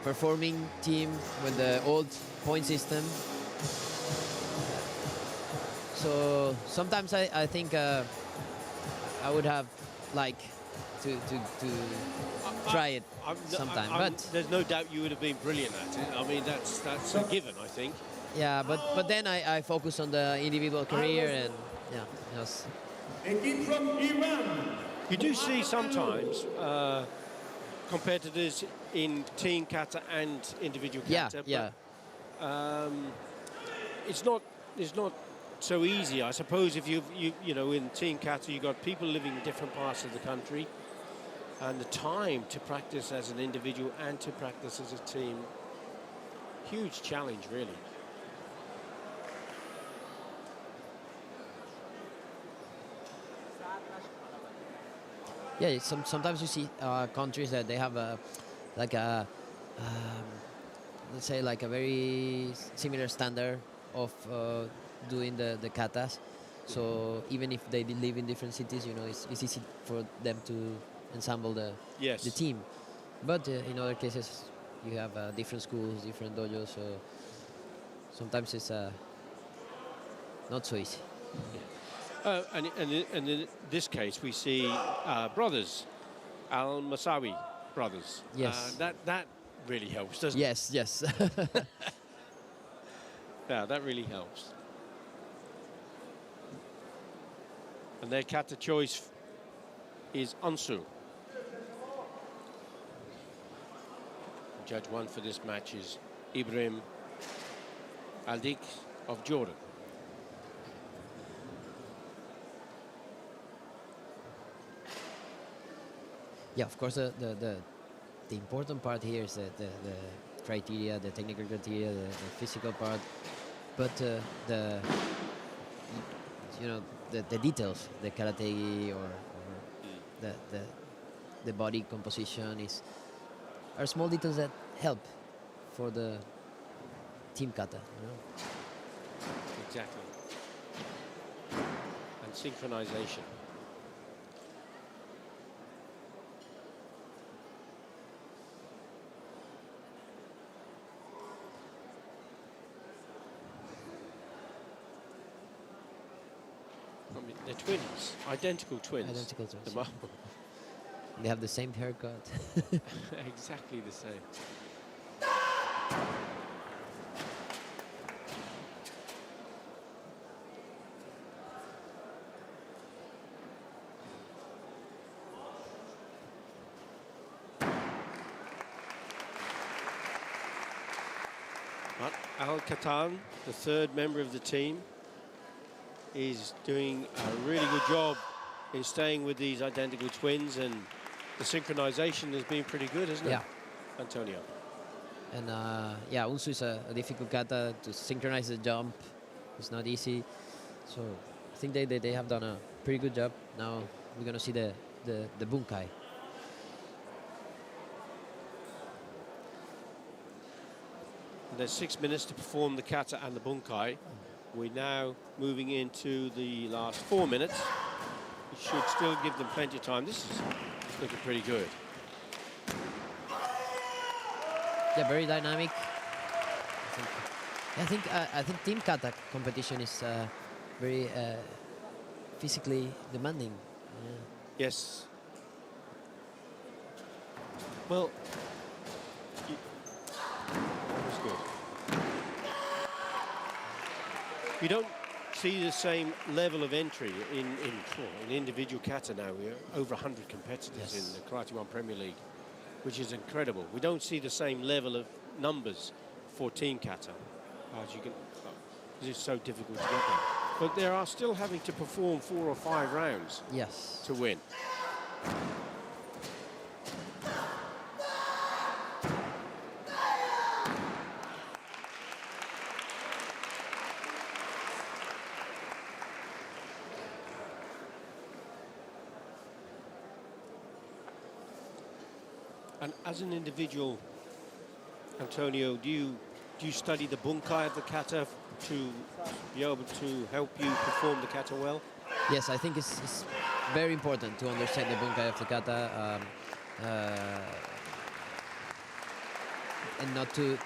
performing team with the old point system. So sometimes I think I would have liked to try it sometime. But there's no doubt you would have been brilliant at it. I mean, that's a given, I think. yeah, but then I focus on the individual career and yeah, yes. From Iran. You do see sometimes competitors in team kata and individual kata. Yeah. It's not so easy, I suppose. If you know, in team kata, you've got people living in different parts of the country, and the time to practice as an individual and to practice as a team, huge challenge, really. Yeah, sometimes you see countries that they have let's say like a very similar standard of doing the katas. So even if they live in different cities, you know, it's easy for them to ensemble the team. But in other cases, you have different schools, different dojos. So sometimes it's not so easy. And in this case, we see brothers, Al-Masawi brothers. Yes. That really helps, doesn't it? Yes. Yeah, that really helps. And their kata choice is unsu. Judge one for this match is Ibrahim Aldik of Jordan. Yeah, of course, the important part here is the criteria, the technical criteria, the physical part, but the details, the karate or the body composition are small details that help for the team kata. You know? Exactly. And synchronization. I mean, they're twins, identical twins. Identical twins. They have the same haircut. Exactly the same. But Al-Katan, the third member of the team, is doing a really good job in staying with these identical twins, and the synchronization has been pretty good, hasn't it, Antonio? And unsu is a difficult kata to synchronize the jump. It's not easy. So I think they have done a pretty good job. Now we're gonna see the bunkai. There's 6 minutes to perform the kata and the bunkai. We're now moving into the last 4 minutes. We should still give them plenty of time. This is looking pretty good. Yeah, very dynamic. I think team kata competition is very physically demanding. Yeah. Yes. Well, that was good. You don't see the same level of entry in individual kata now. We have over 100 competitors in the Karate1 Premier League, which is incredible. We don't see the same level of numbers for team kata, as you can. It's so difficult to get them. But they are still having to perform 4 or 5 rounds. Yes. To win. And as an individual, Antonio, do you study the bunkai of the kata to be able to help you perform the kata well? Yes, I think it's very important to understand the bunkai of the kata. and not to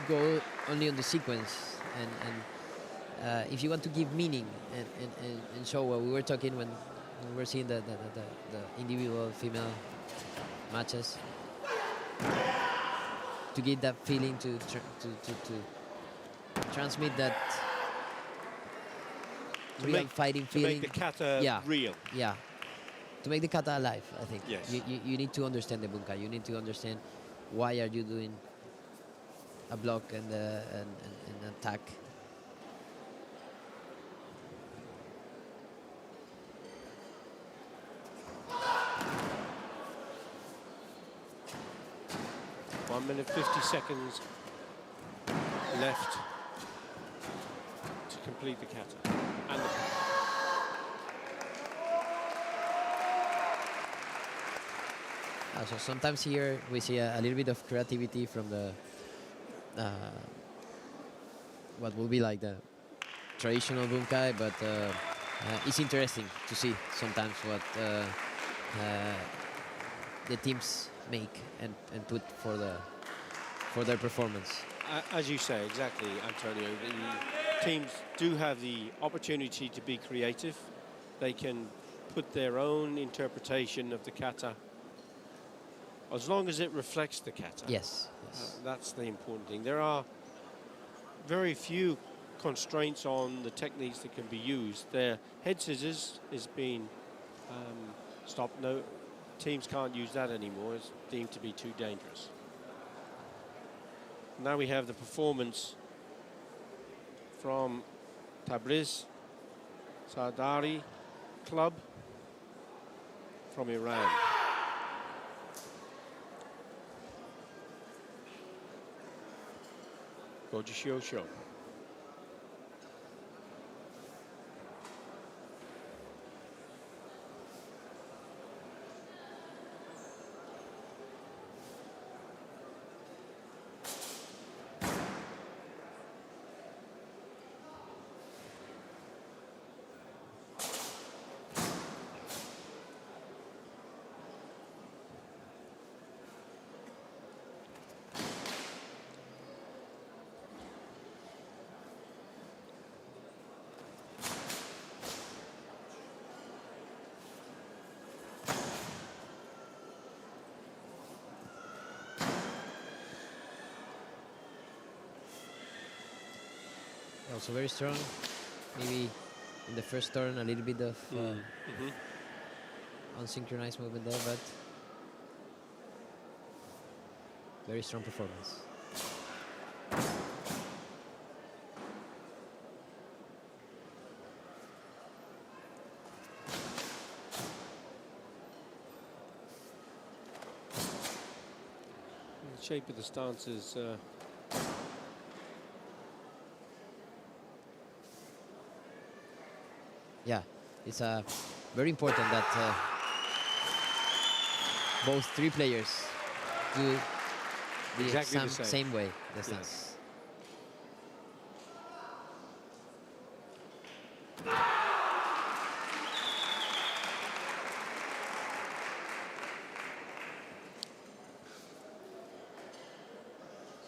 go only on the sequence. And if you want to give meaning and show what we were talking when we were seeing the individual female matches, to give that feeling, to transmit that To real make- fighting To feeling. make the kata Yeah. real. Yeah, to make the kata alive, I think. Yes. You need to understand the bunkai. You need to understand why are you doing a block and an attack. One minute 50 seconds left to complete the kata. And So sometimes here we see a little bit of creativity from the what will be like the traditional bunkai, but it's interesting to see sometimes what the teams make and put for their performance. as you say, exactly, Antonio, the teams do have the opportunity to be creative. They can put their own interpretation of the kata, as long as it reflects the kata. Yes. That's the important thing. There are very few constraints on the techniques that can be used. Their head scissors is being stopped. No, teams can't use that anymore. It's deemed to be too dangerous. Now we have the performance from Tabriz Sardari Club from Iran. Gojushiho show. Also very strong. Maybe in the first turn a little bit of unsynchronized movement there, but very strong performance. The shape of the stance is Yeah, it's very important that both three players do the Exactly the exact same. same way the Yes. stance.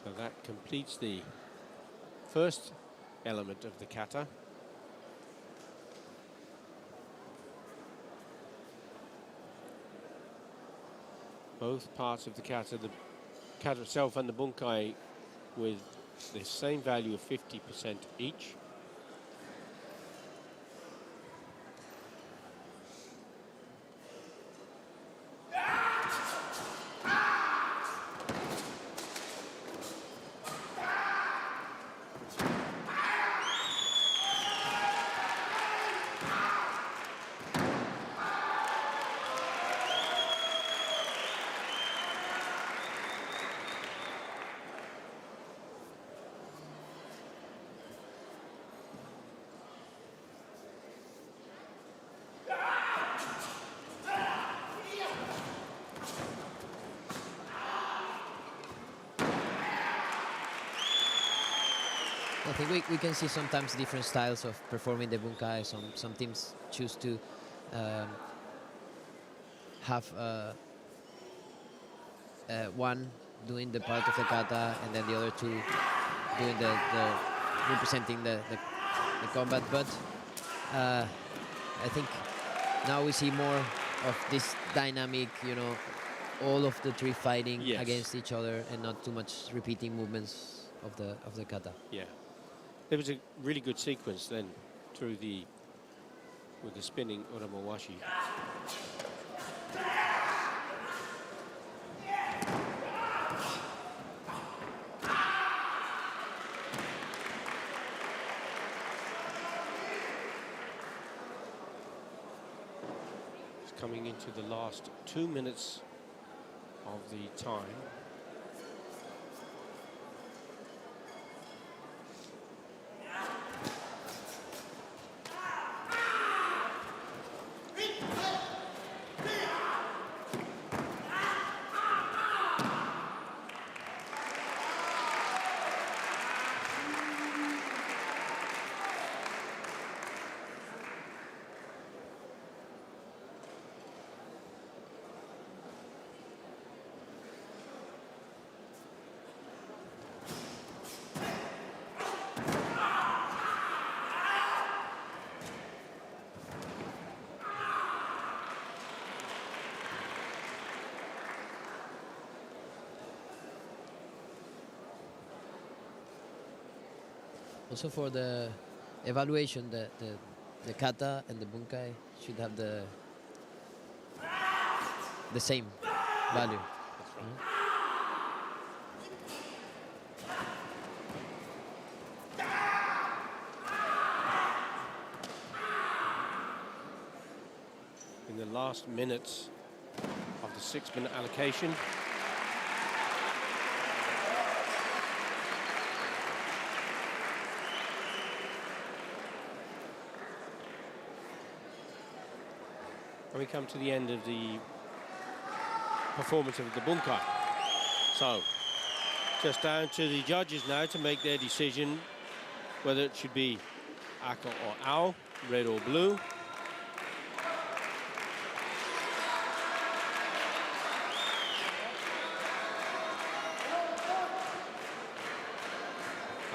So that completes the first element of the kata. Both parts of the kata itself and the bunkai, with the same value of 50% each. I think we can see sometimes different styles of performing the bunkai. Some teams choose to have one doing the part of the kata, and then the other two doing the representing the combat. But I think now we see more of this dynamic, you know, all of the three fighting Yes. against each other and not too much repeating movements of the kata. Yeah. There was a really good sequence then through with the spinning Uramowashi. It's coming into the last 2 minutes of the time. Also for the evaluation, the kata and the bunkai should have the same value. In the last minutes of the 6-minute allocation. And we come to the end of the performance of the bunkai. So, just down to the judges now to make their decision whether it should be aka or ao, red or blue.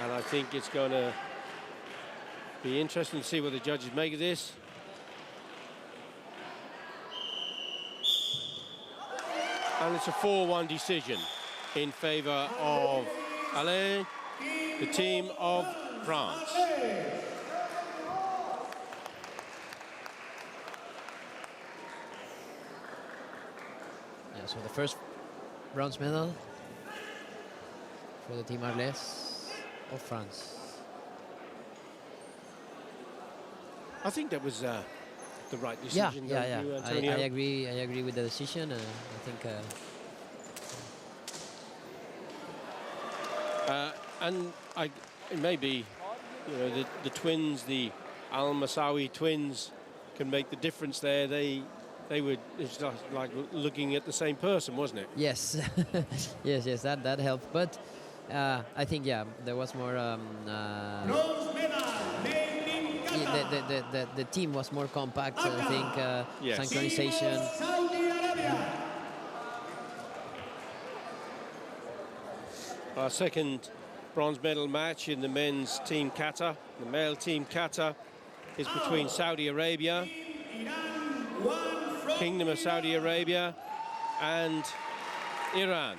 And I think it's going to be interesting to see what the judges make of this. And it's a 4-1 decision in favour of Alais, the team of France. Yeah, so the first bronze medal for the team Arles of France. I think that was the right Yeah, decision. yeah, don't yeah. you, I Antonio? agree. I agree with the decision. I think. And it may be, you know, the twins, the Al Masawi twins, can make the difference there. They were, it's just like looking at the same person, wasn't it? Yes, yes, that helped. But I think there was more. Bronze medal, named Kata. The team was more compact. I think Yes. synchronization. Team of Saudi Arabia. Our second bronze medal match in the men's team kata. The male team kata is between Saudi Arabia, Iran, one from Kingdom of Saudi Arabia, and Iran.